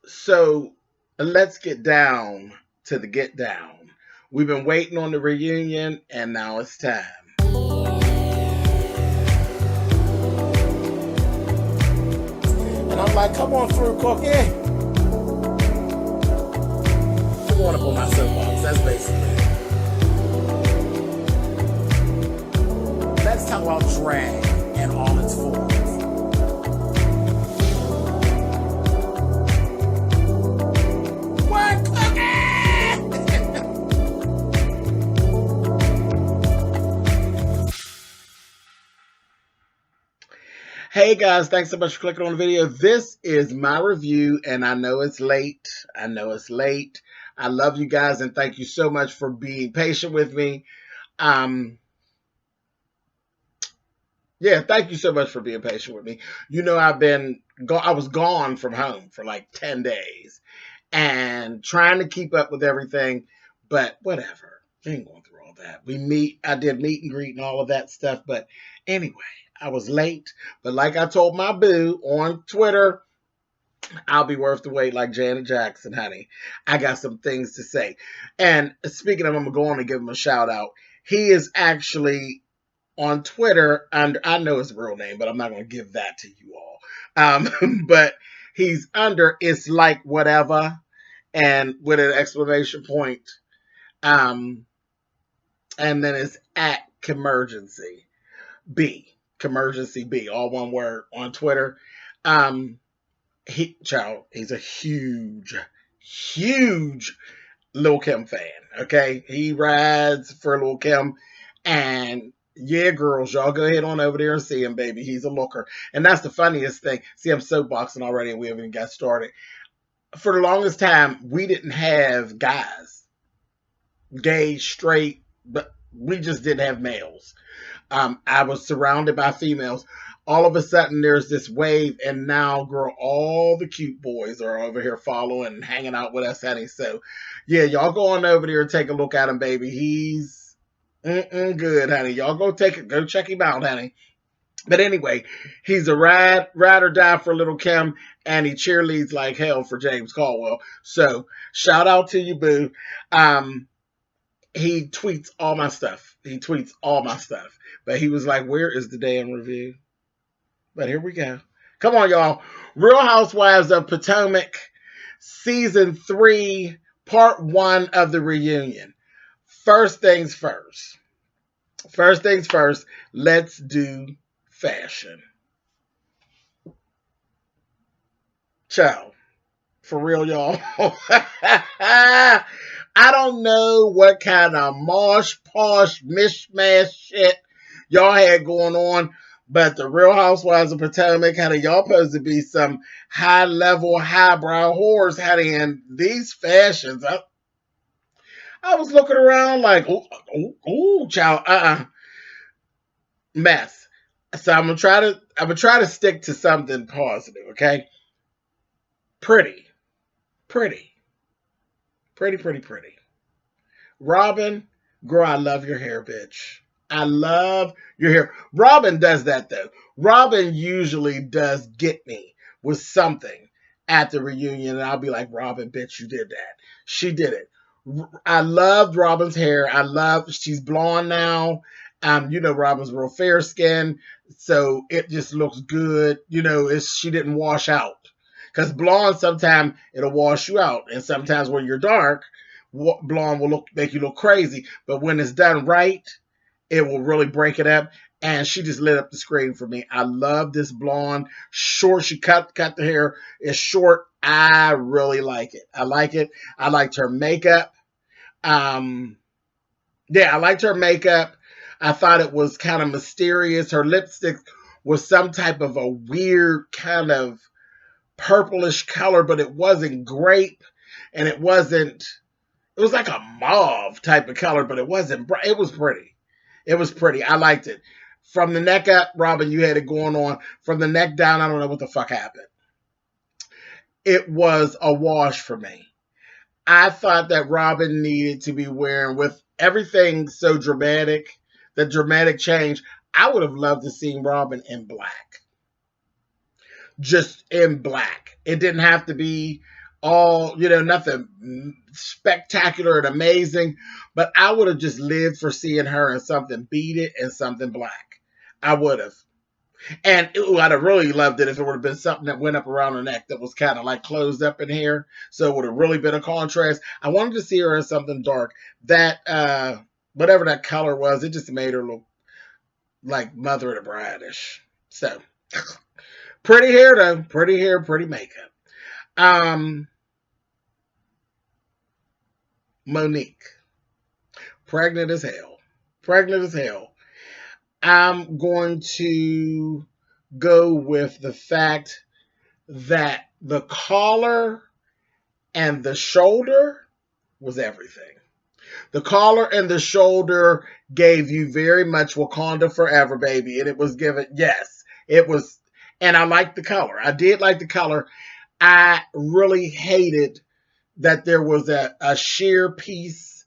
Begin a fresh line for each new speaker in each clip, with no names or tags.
So let's get down to the get down. We've been waiting on the reunion, and now it's time. And I'm like, come on through, Cookie. I'm going up on my soapbox. That's basically it. Let's talk about drag in all its forms. What, Cookie? Hey guys, thanks so much for clicking on the video. This is my review, and I know it's late. I love you guys, and thank you so much for being patient with me. Yeah, thank you so much for being patient with me. You know, I was gone from home for like 10 days and trying to keep up with everything, but whatever. We ain't going through all that. I did meet and greet and all of that stuff, but anyway, I was late. But like I told my boo on Twitter, I'll be worth the wait like Janet Jackson, honey. I got some things to say. And speaking of, I'm going to go on and give him a shout out. He is actually on Twitter, and I know his real name, but I'm not going to give that to you all. But he's under It's Like Whatever, and with an exclamation point. And then it's at Comergency B, all one word on Twitter. He's a huge Lil' Kim fan. Okay, he rides for Lil' Kim, and yeah, girls, y'all go ahead on over there and see him, baby. He's a looker, and that's the funniest thing. See, I'm soapboxing already, and we haven't even got started. For the longest time, we didn't have guys, gay, straight, but we just didn't have males. I was surrounded by females. All of a sudden, there's this wave, and now, girl, all the cute boys are over here following and hanging out with us, honey. So, yeah, y'all go on over there and take a look at him, baby. He's good, honey. Y'all go check him out, honey. But anyway, he's a ride or die for Lil' Kim, and he cheerleads like hell for James Colwell. So, shout out to you, boo. He tweets all my stuff. But he was like, where is the day in review? But here we go. Come on, y'all. Real Housewives of Potomac, Season 3, Part 1 of the reunion. First things first, let's do fashion. Ciao. For real, y'all. I don't know what kind of mosh, posh, mishmash shit y'all had going on, but the Real Housewives of Potomac, honey, y'all supposed to be some high-level, highbrow whores, honey, and these fashions, I was looking around like, child, mess. So I'm gonna try to stick to something positive, okay? Pretty. Robin, girl, I love your hair, bitch. I love your hair. Robin does that, though. Robin usually does get me with something at the reunion, and I'll be like, Robin, bitch, you did that. She did it. I loved Robin's hair. She's blonde now. You know, Robin's real fair skin, so it just looks good. You know, she didn't wash out. Because blonde, sometimes it'll wash you out. And sometimes when you're dark, blonde will make you look crazy. But when it's done right, it will really break it up. And she just lit up the screen for me. I love this blonde. Short, she cut the hair. It's short. I really like it. I liked her makeup. I liked her makeup. I thought it was kind of mysterious. Her lipstick was some type of a weird kind of purplish color, but it wasn't grape, and it was like a mauve type of color, but it wasn't bright. It was pretty. I liked it. From the neck up, Robin, you had it going on. From the neck down, I don't know what the fuck happened. It was a wash for me. I thought that Robin needed to be wearing, with everything so dramatic, the dramatic change, I would have loved to see Robin in black. Just in black. It didn't have to be all, nothing spectacular and amazing, but I would have just lived for seeing her in something beaded and something black. I would have. And I'd have really loved it if it would have been something that went up around her neck that was kind of like closed up in here. So it would have really been a contrast. I wanted to see her in something dark. That, whatever that color was, it just made her look like Mother of the Bride-ish. So, pretty hair though. Pretty hair, pretty makeup. Monique. Pregnant as hell. Pregnant as hell. I'm going to go with the fact that the collar and the shoulder was everything. The collar and the shoulder gave you very much Wakanda Forever, baby. And it was given, yes, it was. And I liked the color. I did like the color. I really hated that there was a sheer piece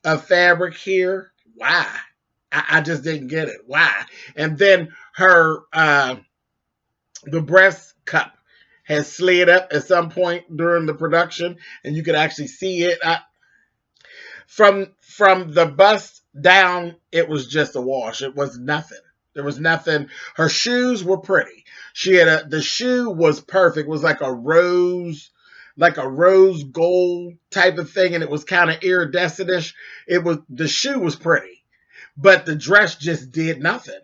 of fabric here. Why? I just didn't get it. Why? And then her, the breast cup has slid up at some point during the production, and you could actually see it. From the bust down, it was just a wash. It was nothing. There was nothing. Her shoes were pretty. She had the shoe was perfect. It was like a rose gold type of thing, and it was kind of iridescent-ish. The shoe was pretty, but the dress just did nothing.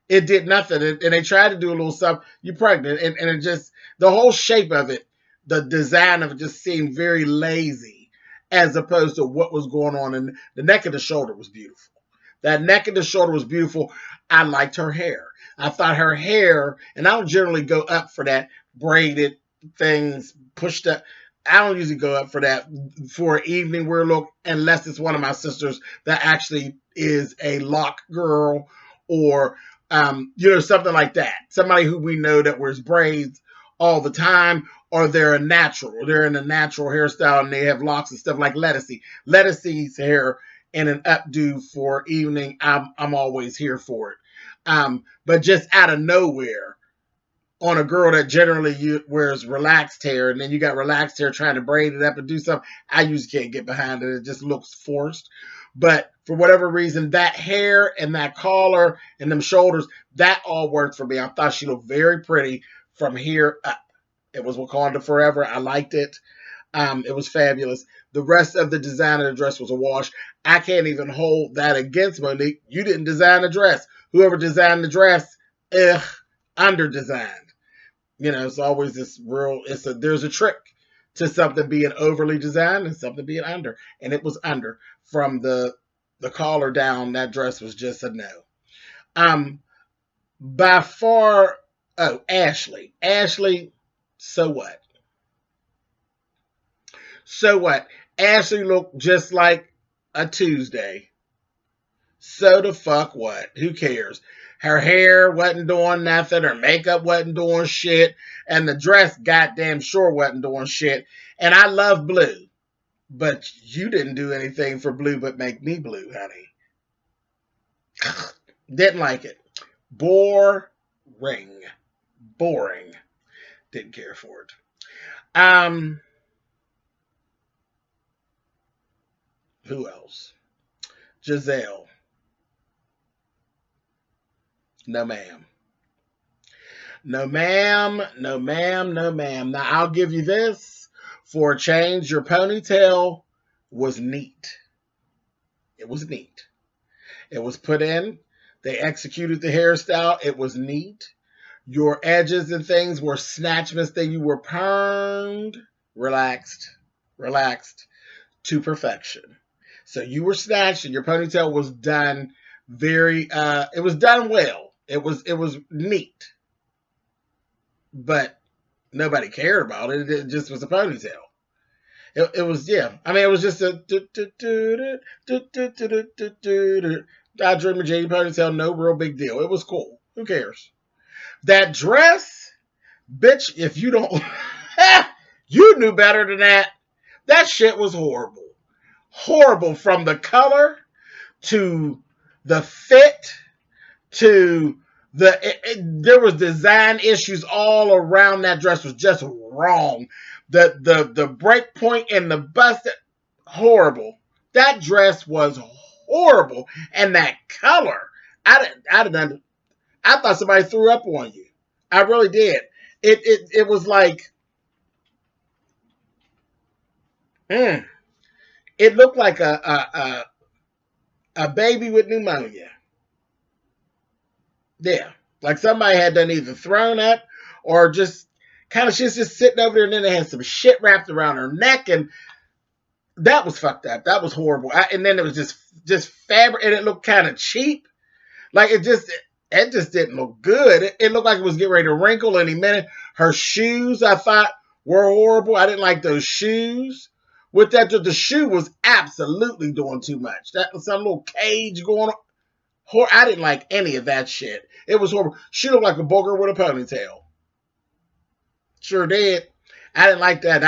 It did nothing. And they tried to do a little something. You're pregnant. And it just, the whole shape of it, the design of it just seemed very lazy as opposed to what was going on. And the neck and the shoulder was beautiful. That neck and the shoulder was beautiful. I liked her hair. I thought her hair, and I don't generally go up for that braided things pushed up. I don't usually go up for that for an evening wear look unless it's one of my sisters that actually is a lock girl or something like that. Somebody who we know that wears braids all the time, or they're a natural. Or they're in a natural hairstyle and they have locks and stuff like Lettucey. Lettucey's hair in an updo for evening, I'm always here for it. But just out of nowhere, on a girl that generally wears relaxed hair, and then you got relaxed hair trying to braid it up and do something, I usually can't get behind it. It just looks forced. But for whatever reason, that hair and that collar and them shoulders, that all worked for me. I thought she looked very pretty from here up. It was Wakanda Forever. I liked it. It was fabulous. The rest of the design of the dress was a wash. I can't even hold that against Monique. You didn't design the dress. Whoever designed the dress, under-designed. It's always this there's a trick to something being overly designed and something being under. And it was under. From the collar down, that dress was just a no. By far, Ashley. Ashley, so what? So what? Ashley looked just like a Tuesday. So the fuck what? Who cares? Her hair wasn't doing nothing. Her makeup wasn't doing shit. And the dress goddamn sure wasn't doing shit. And I love blue. But you didn't do anything for blue but make me blue, honey. Didn't like it. Boring. Boring. Didn't care for it. Who else? Giselle. No, ma'am. No, ma'am. No, ma'am. No, ma'am. Now, I'll give you this. For a change, your ponytail was neat. It was neat. It was put in. They executed the hairstyle. It was neat. Your edges and things were snatchments that you were permed, relaxed to perfection. So you were snatched and your ponytail was done it was done well. It was neat. But nobody cared about it. It just was a ponytail. It was, yeah. I mean, it was just a I Dream of Janie ponytail, no real big deal. It was cool. Who cares? That dress, bitch, if you don't, you knew better than that. That shit was horrible. Horrible from the color to the fit to There was design issues all around that dress. Was just wrong. The break point and the bust, horrible. That dress was horrible, and that color, I thought somebody threw up on you. I really did. It was like, it looked like a baby with pneumonia. Yeah, like somebody had done either thrown up or just kind of she's just sitting over there, and then they had some shit wrapped around her neck, and that was fucked up. That was horrible. And then it was just fabric, and it looked kind of cheap. Like it just didn't look good. It looked like it was getting ready to wrinkle any minute. Her shoes, I thought, were horrible. I didn't like those shoes. With that, the shoe was absolutely doing too much. That was some little cage going on. I didn't like any of that shit. It was horrible. She looked like a booger with a ponytail. Sure did. I didn't like that.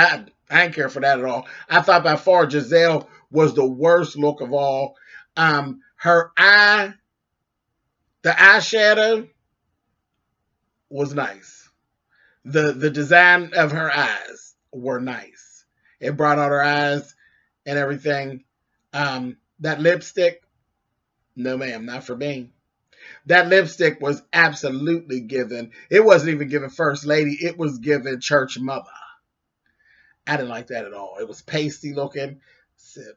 I didn't care for that at all. I thought by far Giselle was the worst look of all. Her eye, the eyeshadow was nice. The design of her eyes were nice. It brought out her eyes and everything. That lipstick, no ma'am, not for me. That lipstick was absolutely given. It wasn't even given First Lady. It was given Church Mother. I didn't like that at all. It was pasty looking. Said,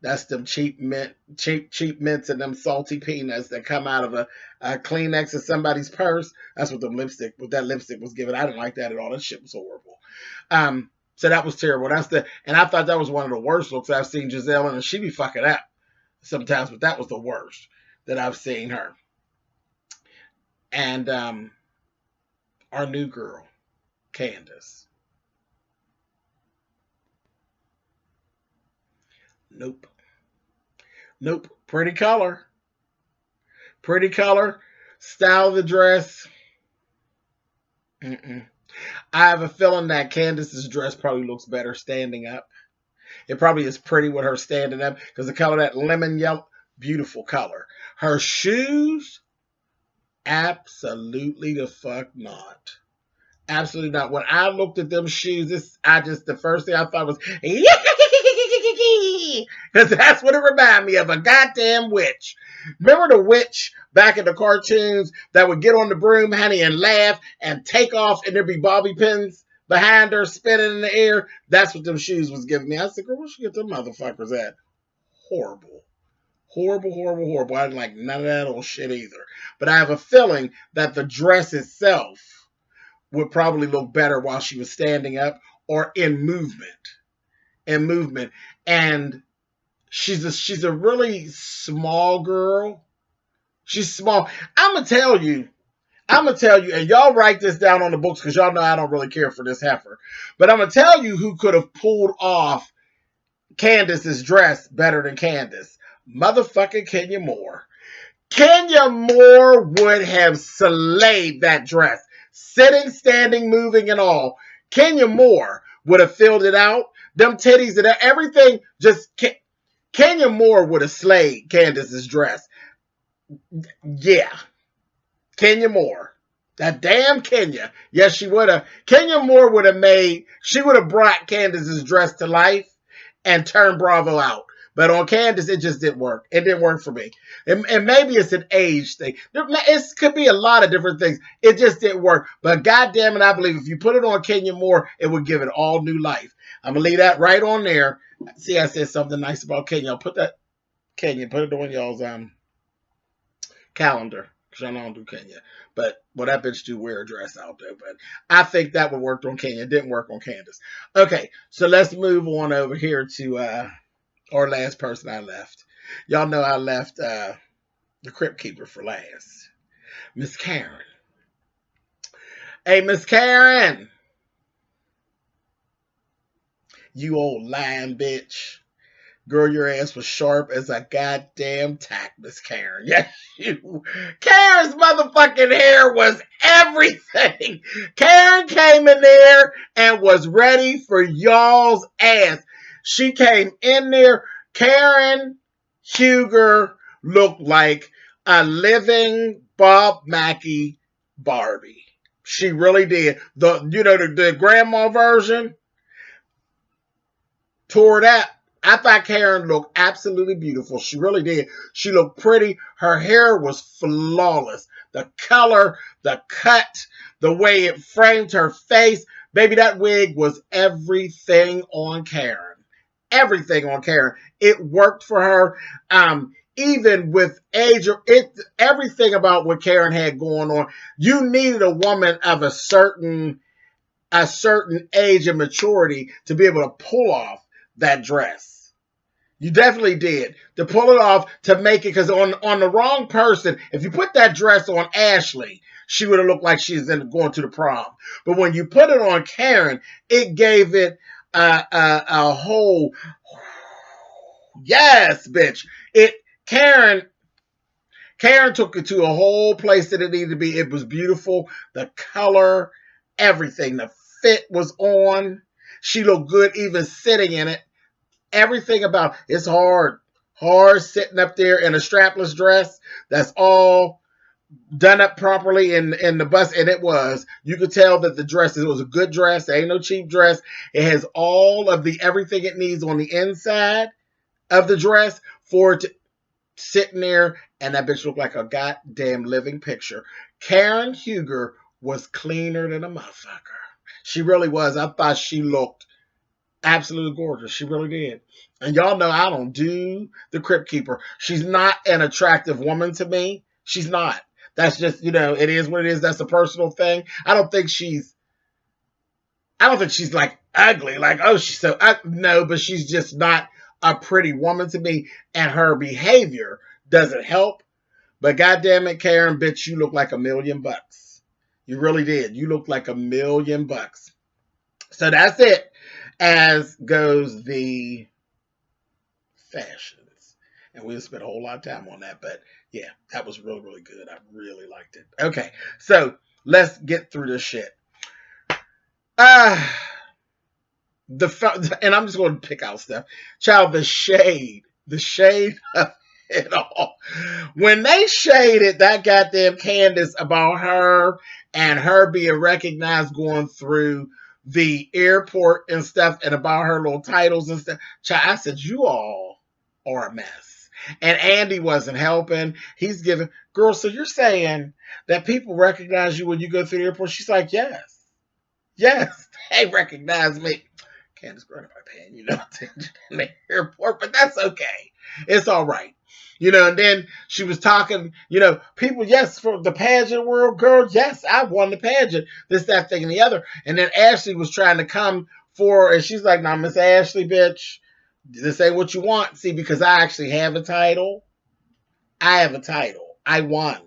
that's them cheap mints and them salty peanuts that come out of a Kleenex in somebody's purse. That's what that lipstick was given. I didn't like that at all. That shit was horrible. So that was terrible. And I thought that was one of the worst looks I've seen Giselle in, and she be fucking up sometimes, but that was the worst that I've seen her. And our new girl, Candace. Nope. Pretty color. Style of the dress. I have a feeling that Candace's dress probably looks better standing up. It probably is pretty with her standing up because the color, that lemon yellow, beautiful color. Her shoes, absolutely the fuck not. Absolutely not. When I looked at them shoes, the first thing I thought was, because that's what it reminded me of, a goddamn witch. Remember the witch back in the cartoons that would get on the broom, honey, and laugh and take off, and there'd be bobby pins behind her spinning in the air? That's what them shoes was giving me. I said, girl, where she get them motherfuckers at? Horrible. I didn't like none of that old shit either. But I have a feeling that the dress itself would probably look better while she was standing up or in movement. And she's a really small girl. She's small. I'm gonna tell you, and y'all write this down on the books because y'all know I don't really care for this heifer. But I'm gonna tell you who could have pulled off Candace's dress better than Candace. Motherfucking Kenya Moore. Kenya Moore would have slayed that dress. Sitting, standing, moving, and all. Kenya Moore would have filled it out. Them titties and everything. Kenya Moore would have slayed Candace's dress. Yeah. Kenya Moore. That damn Kenya. Yes, she would have. Kenya Moore would have brought Candace's dress to life and turned Bravo out. But on Candace, it just didn't work. It didn't work for me. And maybe it's an age thing. It could be a lot of different things. It just didn't work. But goddamn it, I believe if you put it on Kenya Moore, it would give it all new life. I'm going to leave that right on there. See, I said something nice about Kenya. I'll put that, Kenya, put it on y'all's calendar. Because I don't do Kenya. But, well, that bitch do wear a dress out there. But I think that would work on Kenya. It didn't work on Candace. Okay, so let's move on over here to our last person I left. Y'all know I left the Crypt Keeper for last. Miss Karen. Hey, Miss Karen. You old lying bitch. Girl, your ass was sharp as a goddamn tack, Miss Karen. Yes, you. Karen's motherfucking hair was everything. Karen came in there and was ready for y'all's ass. She came in there. Karen Huger looked like a living Bob Mackie Barbie. She really did. The grandma version tore it up. I thought Karen looked absolutely beautiful. She really did. She looked pretty. Her hair was flawless. The color, the cut, the way it framed her face. Baby, that wig was everything on Karen. Everything on Karen. It worked for her. Even with age, everything about what Karen had going on. You needed a woman of a certain age and maturity to be able to pull off that dress. You definitely did. To pull it off, to make it, because on the wrong person, if you put that dress on Ashley, she would have looked like she's going to the prom. But when you put it on Karen, it gave it a whole, yes, bitch. Karen took it to a whole place that it needed to be. It was beautiful. The color, everything. The fit was on. She looked good even sitting in it. Everything about it's hard sitting up there in a strapless dress that's all done up properly in the bust, and it was. You could tell that the dress, it was a good dress. It ain't no cheap dress. It has all of the everything it needs on the inside of the dress for it to sitting there, and that bitch looked like a goddamn living picture. Karen Huger was cleaner than a motherfucker. She really was. I thought she looked absolutely gorgeous. She really did. And y'all know I don't do the Crypt Keeper. She's not an attractive woman to me. She's not. That's just, it is what it is. That's a personal thing. I don't think she's like ugly. Like, oh, she's so no, but she's just not a pretty woman to me. And her behavior doesn't help. But goddamn it, Karen, bitch, you look like $1 million. You really did. You look like $1 million. So that's it. As goes the fashions. And we'll spend a whole lot of time on that. But yeah, that was really, really good. I really liked it. Okay, so let's get through this shit. And I'm just going to pick out stuff. Child, the shade of it all. When they shaded that goddamn Candace about her and her being recognized going through the airport and stuff, and about her little titles and stuff, child, I said, you all are a mess. And Andy wasn't helping. He's giving, girl, so you're saying that people recognize you when you go through the airport? She's like, yes, they recognize me. Candace growing up my pan, in the airport, but that's okay. It's all right. And then she was talking, people, yes, for the pageant world, girl, yes, I won the pageant, this, that, thing, and the other. And then Ashley was trying to come for her, and she's like, nah, Miss Ashley, bitch, this ain't what you want. See, because I actually have a title. I won.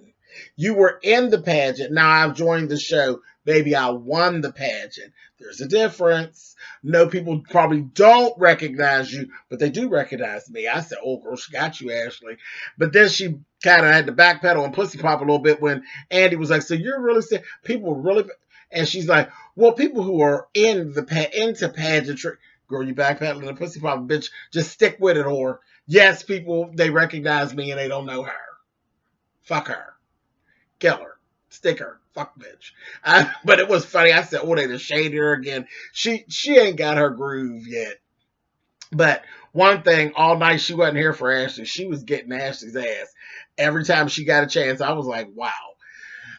You were in the pageant. Now I've joined the show. Baby, I won the pageant. There's a difference. No, people probably don't recognize you, but they do recognize me. I said, oh, girl, she got you, Ashley. But then she kind of had to backpedal and pussy pop a little bit when Andy was like, so you're really saying people really... And she's like, well, people who are into pageantry... Girl, you backpedaling and pussy pop, bitch. Just stick with it, or... Yes, people, they recognize me and they don't know her. Fuck her. Kill her. Stick her. Fuck bitch. But it was funny. I said, oh, they just shaded her again. She ain't got her groove yet. But one thing, all night she wasn't here for Ashley. She was getting Ashley's ass. Every time she got a chance, I was like, wow.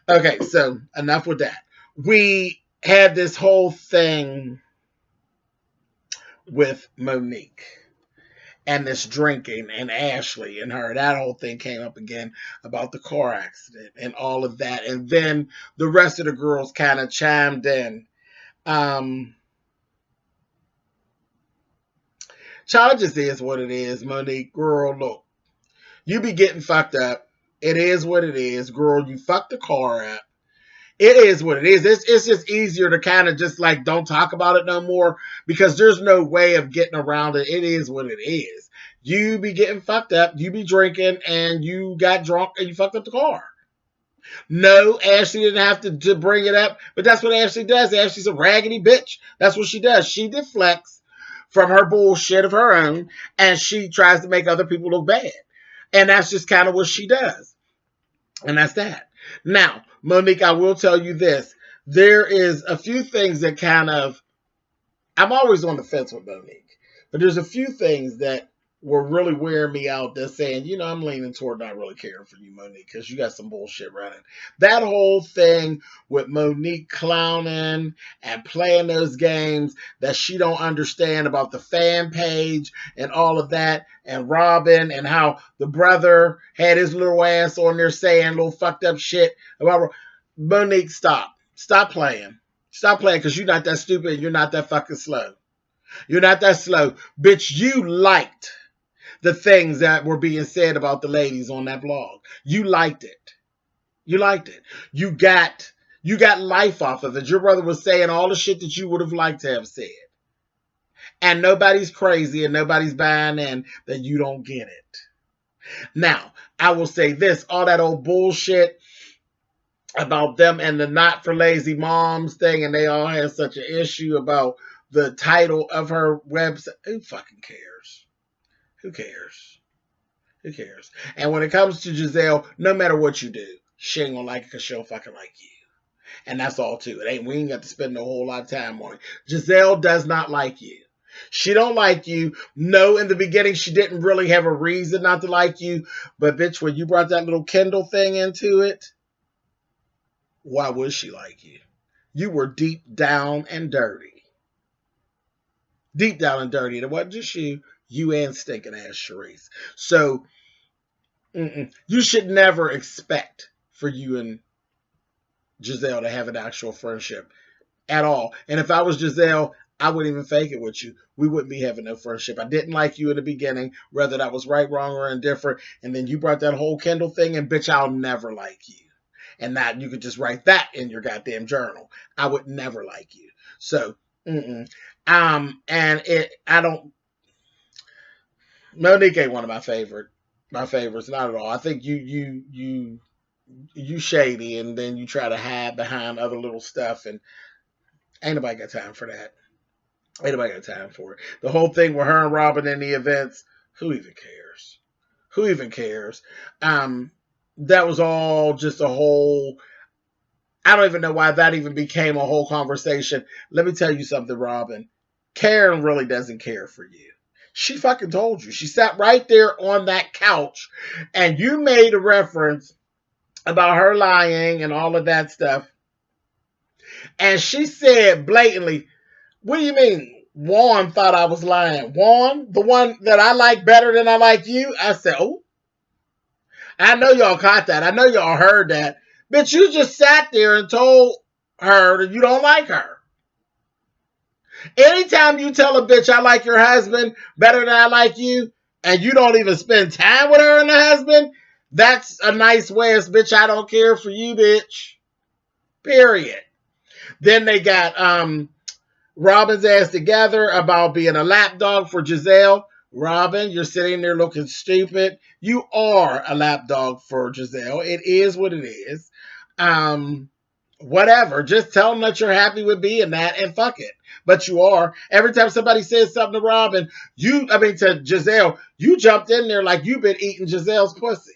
Okay, so enough with that. We had this whole thing with Monique. And this drinking, and Ashley and her, that whole thing came up again about the car accident and all of that. And then the rest of the girls kind of chimed in. Child, it just is what it is, Monique. Girl, look, you be getting fucked up. It is what it is. Girl, you fucked the car up. It is what it is. It's just easier to kind of just like don't talk about it no more, because there's no way of getting around it. It is what it is. You be getting fucked up. You be drinking and you got drunk and you fucked up the car. No, Ashley didn't have to bring it up, but that's what Ashley does. Ashley's a raggedy bitch. That's what she does. She deflects from her bullshit of her own, and she tries to make other people look bad. And that's just kind of what she does. And that's that. Now, Monique, I will tell you this. There is a few things that kind of, I'm always on the fence with Monique, but there's a few things that were really wearing me out that's saying, I'm leaning toward not really caring for you, Monique, because you got some bullshit running. That whole thing with Monique clowning and playing those games that she don't understand about the fan page and all of that, and Robin and how the brother had his little ass on there saying little fucked up shit about Monique, stop. Stop playing. Stop playing because you're not that stupid and you're not that fucking slow. You're not that slow. Bitch, you liked the things that were being said about the ladies on that blog. You liked it. You liked it. You got life off of it. Your brother was saying all the shit that you would have liked to have said. And nobody's crazy and nobody's buying in that you don't get it. Now, I will say this, all that old bullshit about them and the not for lazy moms thing, and they all had such an issue about the title of her website. Who fucking cares? Who cares? Who cares? And when it comes to Giselle, no matter what you do, she ain't gonna like it because she don't fucking like you. And that's all too. We ain't got to spend a whole lot of time on it. Giselle does not like you. She don't like you. No, in the beginning, she didn't really have a reason not to like you. But bitch, when you brought that little Kindle thing into it, why would she like you? You were deep down and dirty. Deep down and dirty. And it wasn't just you and stinking ass Sharice. So, you should never expect for you and Giselle to have an actual friendship at all. And if I was Giselle, I wouldn't even fake it with you. We wouldn't be having no friendship. I didn't like you in the beginning, whether that was right, wrong, or indifferent. And then you brought that whole Kindle thing, and bitch, I'll never like you. And that you could just write that in your goddamn journal. I would never like you. So, and I don't. Monique ain't one of my favorites. Not at all. I think you shady, and then you try to hide behind other little stuff, and ain't nobody got time for that. Ain't nobody got time for it. The whole thing with her and Robin in the events, who even cares? Who even cares? That was all just a whole. I don't even know why that even became a whole conversation. Let me tell you something, Robin. Karen really doesn't care for you. She fucking told you. She sat right there on that couch, and you made a reference about her lying and all of that stuff. And she said blatantly, what do you mean? Juan thought I was lying. Juan, the one that I like better than I like you? I said, oh, I know y'all caught that. I know y'all heard that. Bitch, you just sat there and told her that you don't like her. Anytime you tell a bitch I like your husband better than I like you, and you don't even spend time with her and the husband, that's a nice way of, bitch, I don't care for you, bitch. Period. Then they got Robin's ass together about being a lapdog for Giselle. Robin, you're sitting there looking stupid. You are a lapdog for Giselle. It is what it is. Whatever. Just tell them that you're happy with being that and fuck it. But you are. Every time somebody says something to Robin, to Giselle, you jumped in there like you've been eating Giselle's pussy.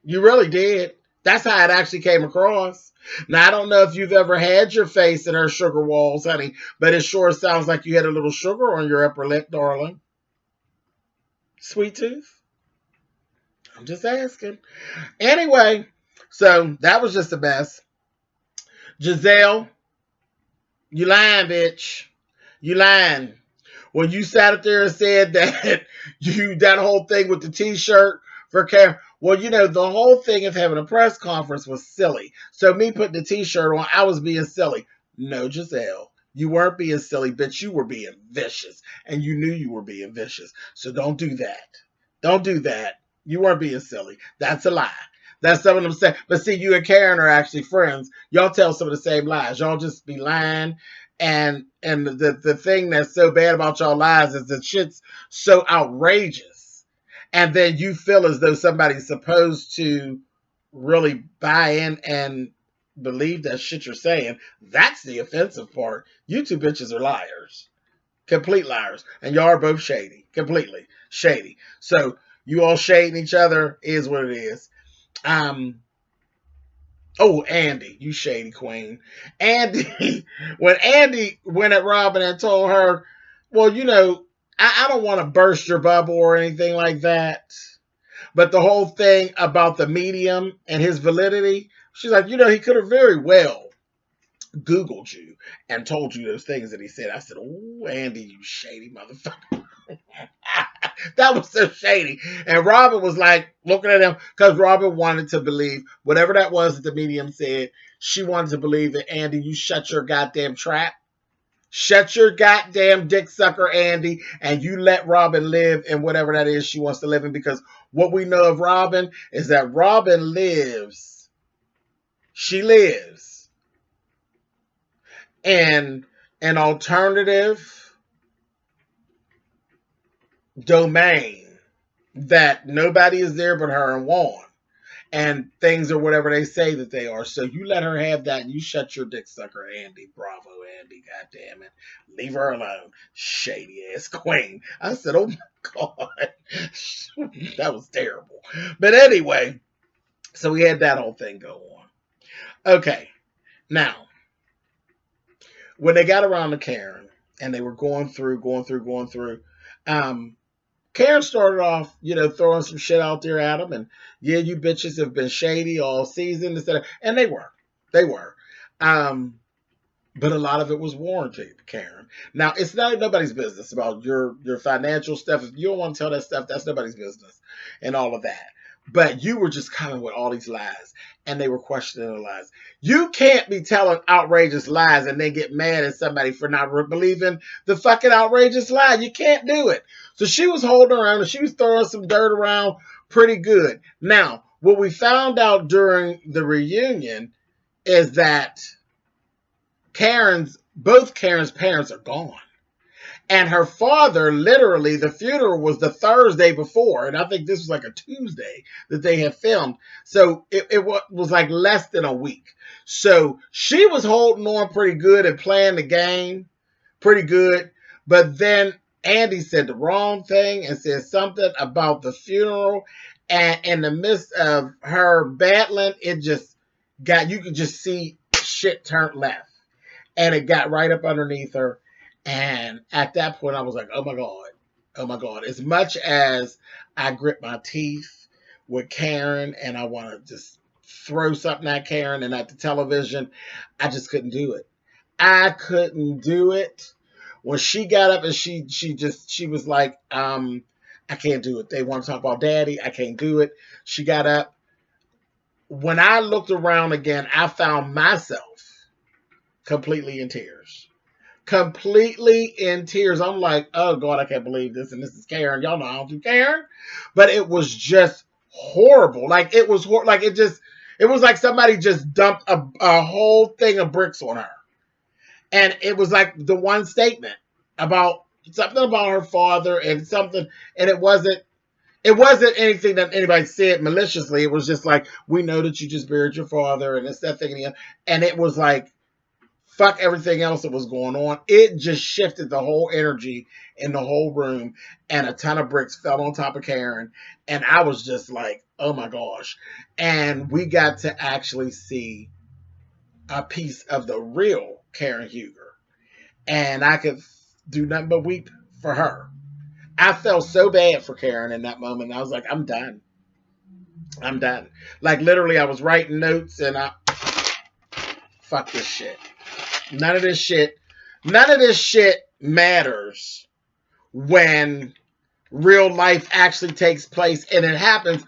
You really did. That's how it actually came across. Now, I don't know if you've ever had your face in her sugar walls, honey, but it sure sounds like you had a little sugar on your upper lip, darling. Sweet tooth? I'm just asking. Anyway, so that was just a mess. Giselle, you lying, bitch. You lying. When you sat up there and said that that whole thing with the t-shirt for Karen, well, the whole thing of having a press conference was silly. So me putting the t-shirt on, I was being silly. No, Giselle, you weren't being silly, bitch. You were being vicious, and you knew you were being vicious. So don't do that. Don't do that. You weren't being silly. That's a lie. That's some of them say. But see, you and Karen are actually friends. Y'all tell some of the same lies. Y'all just be lying. And the thing that's so bad about y'all lies is that shit's so outrageous. And then you feel as though somebody's supposed to really buy in and believe that shit you're saying. That's the offensive part. You two bitches are liars. Complete liars. And y'all are both shady. Completely shady. So you all shading each other is what it is. Oh, Andy, you shady queen. Andy, when Andy went at Robin and told her, well, I don't want to burst your bubble or anything like that. But the whole thing about the medium and his validity, she's like, he could have very well Googled you and told you those things that he said. I said, oh, Andy, you shady motherfucker. That was so shady. And Robin was like looking at him because Robin wanted to believe whatever that was that the medium said. She wanted to believe that, Andy, you shut your goddamn trap. Shut your goddamn dick sucker, Andy, and you let Robin live in whatever that is she wants to live in, because what we know of Robin is that Robin lives. She lives in an alternative domain that nobody is there but her and Juan. And things are whatever they say that they are. So you let her have that and you shut your dick sucker, Andy. Bravo, Andy. God damn it. Leave her alone. Shady ass queen. I said, oh my God. That was terrible. But anyway, so we had that whole thing go on. Okay. Now, when they got around to Karen and they were going through, Karen started off, throwing some shit out there at him, and yeah, you bitches have been shady all season, instead of, and they were, but a lot of it was warranted, Karen. Now it's not nobody's business about your financial stuff. If you don't want to tell that stuff, that's nobody's business, and all of that. But you were just coming with all these lies, and they were questioning the lies. You can't be telling outrageous lies and then get mad at somebody for not believing the fucking outrageous lie. You can't do it. So she was holding around and she was throwing some dirt around pretty good. Now, what we found out during the reunion is that both Karen's parents are gone. And her father, literally, the funeral was the Thursday before. And I think this was like a Tuesday that they had filmed. So it was like less than a week. So she was holding on pretty good and playing the game pretty good. But then Andy said the wrong thing and said something about the funeral. And in the midst of her battling, you could just see shit turned left. And it got right up underneath her. And at that point, I was like, oh my God. As much as I grit my teeth with Karen and I want to just throw something at Karen and at the television, I just couldn't do it. I couldn't do it. When she got up and she was like, I can't do it. They want to talk about daddy. I can't do it. She got up. When I looked around again, I found myself completely in tears. Completely in tears. I'm like, oh God, I can't believe this. And this is Karen. Y'all know I don't do Karen. But it was just horrible. Like it was it was like somebody just dumped a whole thing of bricks on her. And it was like the one statement about something about her father and something, and it wasn't anything that anybody said maliciously. It was just like, we know that you just buried your father and it's that thing. And it was like, fuck everything else that was going on. It just shifted the whole energy in the whole room, and a ton of bricks fell on top of Karen. And I was just like, oh my gosh. And we got to actually see a piece of the real Karen Huger. And I could do nothing but weep for her. I felt so bad for Karen in that moment. I was like, I'm done. Like literally I was writing notes and fuck this shit. None of this shit matters when real life actually takes place. And it happens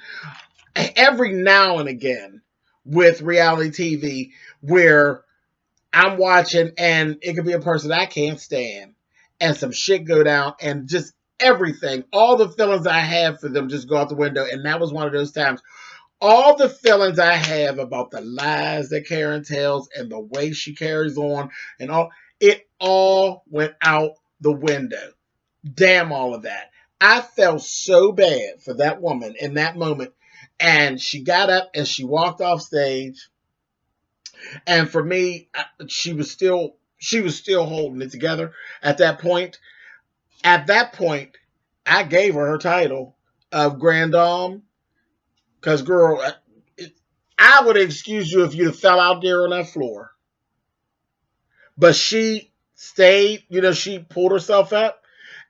every now and again with reality TV where I'm watching and it could be a person I can't stand and some shit go down and just everything, all the feelings I have for them just go out the window. And that was one of those times. All the feelings I have about the lies that Karen tells and the way she carries on and all, it all went out the window. Damn all of that. I felt so bad for that woman in that moment. And she got up and she walked off stage. And for me, she was still holding it together at that point. At that point, I gave her title of Grand Dame. Because, girl, I would excuse you if you fell out there on that floor. But she stayed, she pulled herself up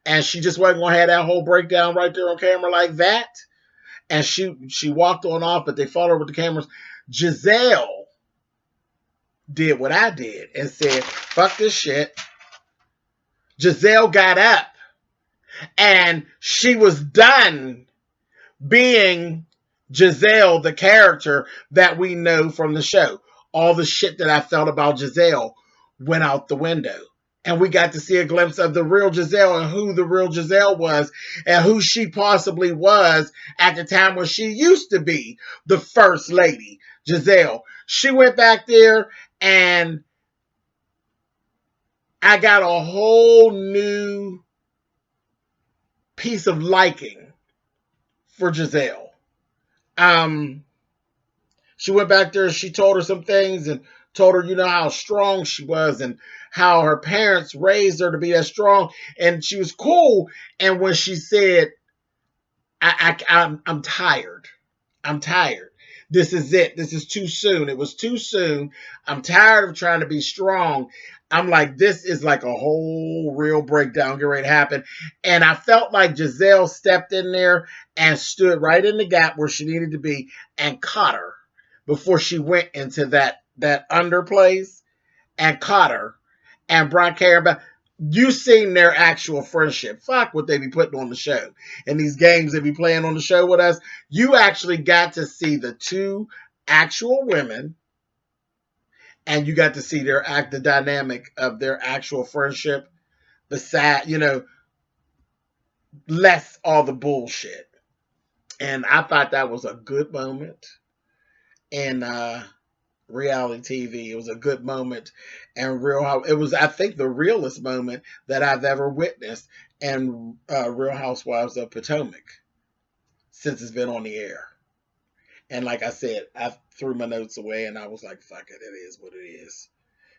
and she just wasn't going to have that whole breakdown right there on camera like that. And she walked on off, but they followed her with the cameras. Giselle did what I did and said, fuck this shit. Giselle got up and she was done being Giselle, the character that we know from the show. All the shit that I felt about Giselle went out the window. And we got to see a glimpse of the real Giselle and who the real Giselle was and who she possibly was at the time when she used to be the first lady, Giselle. She went back there and I got a whole new piece of liking for Giselle. She went back there, she told her some things and told her, how strong she was and how her parents raised her to be that strong. And she was cool. And when she said, I'm tired. I'm tired. This is it. This is too soon. It was too soon. I'm tired of trying to be strong. I'm like, this is like a whole real breakdown getting ready to happen. And I felt like Giselle stepped in there and stood right in the gap where she needed to be and caught her before she went into that underplace and caught her and brought Karen back. You seen their actual friendship. Fuck what they be putting on the show. And these games they be playing on the show with us. You actually got to see the two actual women. And you got to see the dynamic of their actual friendship. Beside, less all the bullshit. And I thought that was a good moment in reality TV. It was a good moment and it was, I think, the realest moment that I've ever witnessed in Real Housewives of Potomac since it's been on the air. And like I said, I threw my notes away and I was like, fuck it, it is what it is.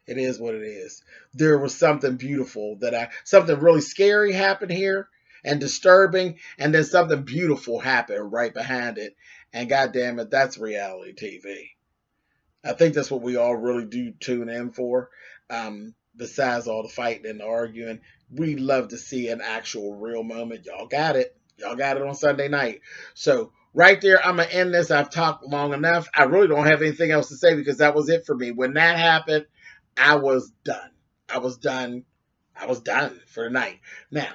It is what it is. There was something beautiful something really scary happened here and disturbing, and then something beautiful happened right behind it. And goddamn it, that's reality TV. I think that's what we all really do tune in for. Besides all the fighting and the arguing, we love to see an actual real moment. Y'all got it. Y'all got it on Sunday night. So right there, I'm going to end this. I've talked long enough. I really don't have anything else to say because that was it for me. When that happened, I was done. I was done. I was done for the night. Now,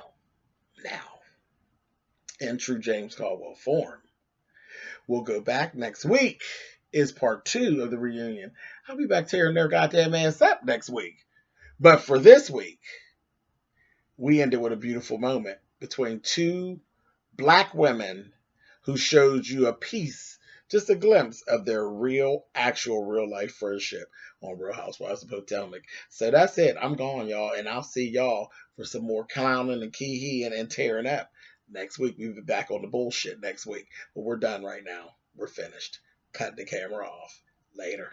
in true James Colwell form, we'll go back next week. Is part 2 of the reunion. I'll be back tearing their goddamn ass up next week. But for this week, we ended with a beautiful moment between two black women who showed you a piece, just a glimpse of their actual real life friendship on Real Housewives of Potomac. So that's it. I'm gone, y'all, and I'll see y'all for some more clowning and kee-heeing and tearing up next week. We'll be back on the bullshit next week. But we're done right now. We're finished. Cut the camera off. Later.